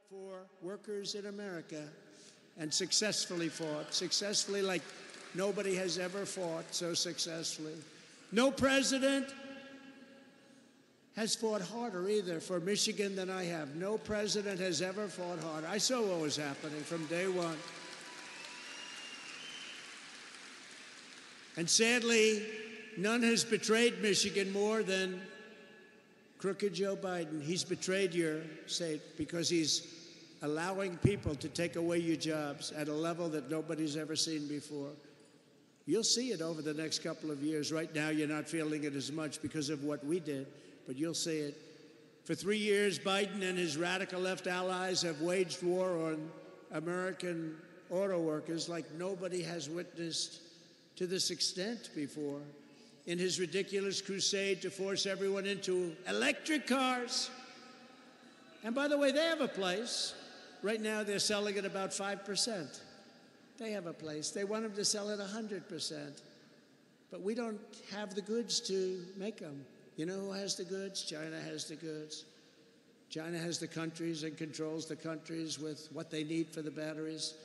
for workers in America and successfully fought, successfully like nobody has ever fought so successfully. No president has fought harder either for Michigan than I have. No president has ever fought harder. I saw what was happening from day one. And sadly, none has betrayed Michigan more than crooked Joe Biden. He's betrayed your state because he's allowing people to take away your jobs at a level that nobody's ever seen before. You'll see it over the next couple of years. Right now, you're not feeling it as much because of what we did, but you'll see it. For 3 years, Biden and his radical left allies have waged war on American auto workers like nobody has witnessed to this extent before. In his ridiculous crusade to force everyone into electric cars. And by the way, they have a place. Right now, they're selling at about 5%. They have a place. They want them to sell at 100%. But we don't have the goods to make them. You know who has the goods? China has the goods. China has the countries and controls the countries with what they need for the batteries.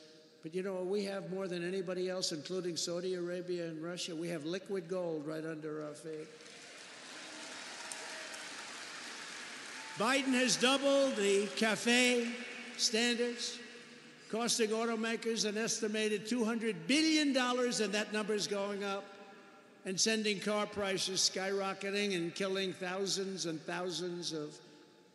But you know, we have more than anybody else, including Saudi Arabia and Russia. We have liquid gold right under our feet. Biden has doubled the CAFE standards, costing automakers an estimated $200 billion, and that number is going up, and sending car prices skyrocketing and killing thousands and thousands of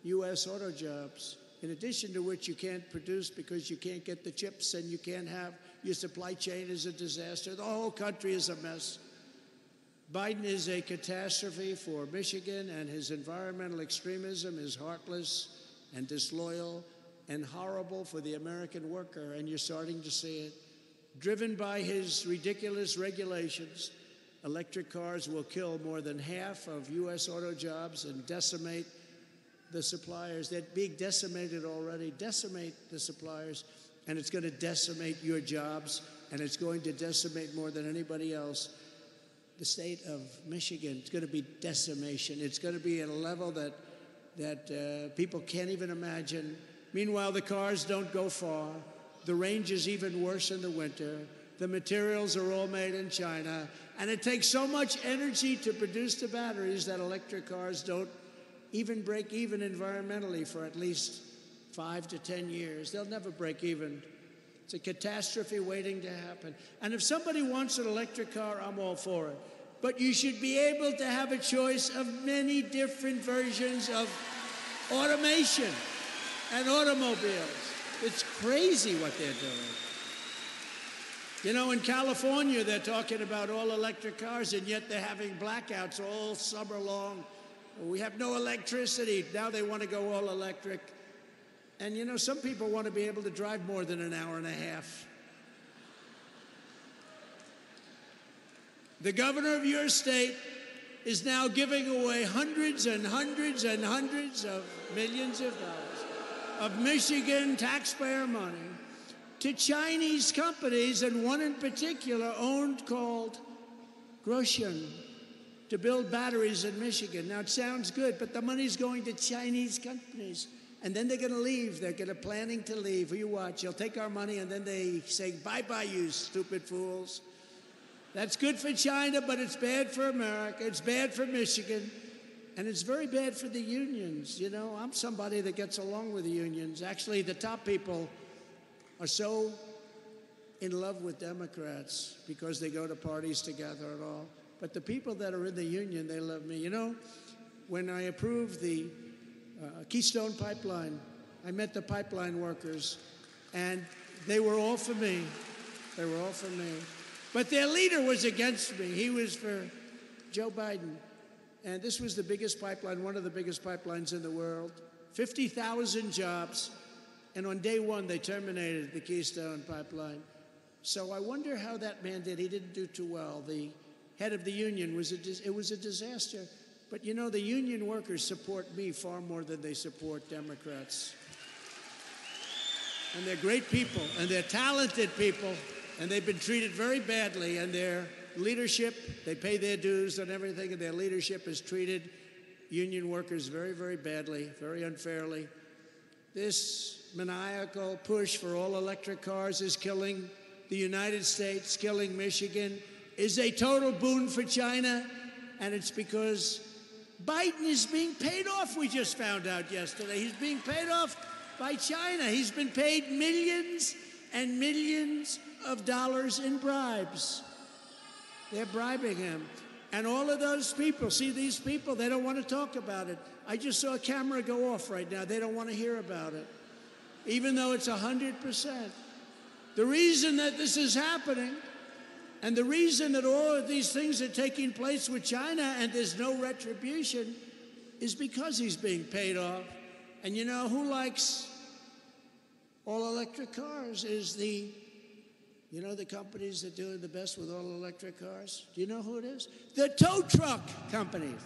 U.S. auto jobs. In addition to which you can't produce because you can't get the chips and you can't have, your supply chain is a disaster. The whole country is a mess. Biden is a catastrophe for Michigan, and his environmental extremism is heartless and disloyal and horrible for the American worker, and you're starting to see it. Driven by his ridiculous regulations, electric cars will kill more than half of U.S. auto jobs and decimate the suppliers. They're being decimated already. Decimate the suppliers, and it's going to decimate your jobs, and it's going to decimate more than anybody else the state of Michigan. It's going to be decimation. It's going to be at a level that people can't even imagine. Meanwhile, the cars don't go far. The range is even worse in the winter. The materials are all made in China, and it takes so much energy to produce the batteries that electric cars don't even break even environmentally for at least 5 to 10 years. They'll never break even. It's a catastrophe waiting to happen. And if somebody wants an electric car, I'm all for it. But you should be able to have a choice of many different versions of automation and automobiles. It's crazy what they're doing. You know, in California, they're talking about all electric cars, and yet they're having blackouts all summer long. We have no electricity. Now they want to go all electric. And you know, some people want to be able to drive more than an hour and a half. The governor of your state is now giving away hundreds and hundreds and hundreds of millions of dollars of Michigan taxpayer money to Chinese companies, and one in particular called Grosjean, to build batteries in Michigan. Now, it sounds good, but the money's going to Chinese companies. And then they're going to leave. They're planning to leave. You watch. They'll take our money, and then they say, bye-bye, you stupid fools. That's good for China, but it's bad for America. It's bad for Michigan. And it's very bad for the unions. You know, I'm somebody that gets along with the unions. Actually, the top people are so in love with Democrats because they go to parties together and all. But the people that are in the union, they love me. You know, when I approved the Keystone Pipeline, I met the pipeline workers, and they were all for me. They were all for me. But their leader was against me. He was for Joe Biden. And this was the biggest pipeline, one of the biggest pipelines in the world. 50,000 jobs. And on day one, they terminated the Keystone Pipeline. So I wonder how that man did. He didn't do too well. The head of the union was it was a disaster. But you know, the union workers support me far more than they support Democrats. And they're great people, and they're talented people, and they've been treated very badly, and their leadership, they pay their dues and everything, and their leadership has treated union workers very, very badly, very unfairly. This maniacal push for all electric cars is killing the United States, killing Michigan, is a total boon for China, and it's because Biden is being paid off, we just found out yesterday. He's being paid off by China. He's been paid millions and millions of dollars in bribes. They're bribing him. And all of those people, see these people, they don't want to talk about it. I just saw a camera go off right now. They don't want to hear about it, even though it's 100%. The reason that this is happening and the reason that all of these things are taking place with China and there's no retribution is because he's being paid off. And you know who likes all electric cars is the companies that do the best with all electric cars? Do you know who it is? The tow truck companies.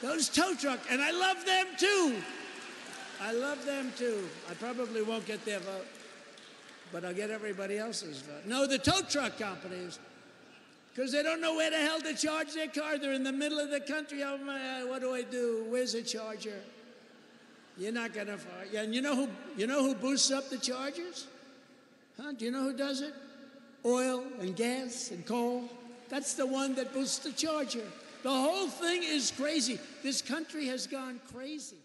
Those tow truck, and I love them too. I love them too. I probably won't get their vote, but I'll get everybody else's vote. No, the tow truck companies, because they don't know where the hell to charge their car. They're in the middle of the country. Oh my, what do I do? Where's a charger? You're not gonna find. Yeah, and you know who boosts up the chargers? Huh? Do you know who does it? Oil and gas and coal. That's the one that boosts the charger. The whole thing is crazy. This country has gone crazy.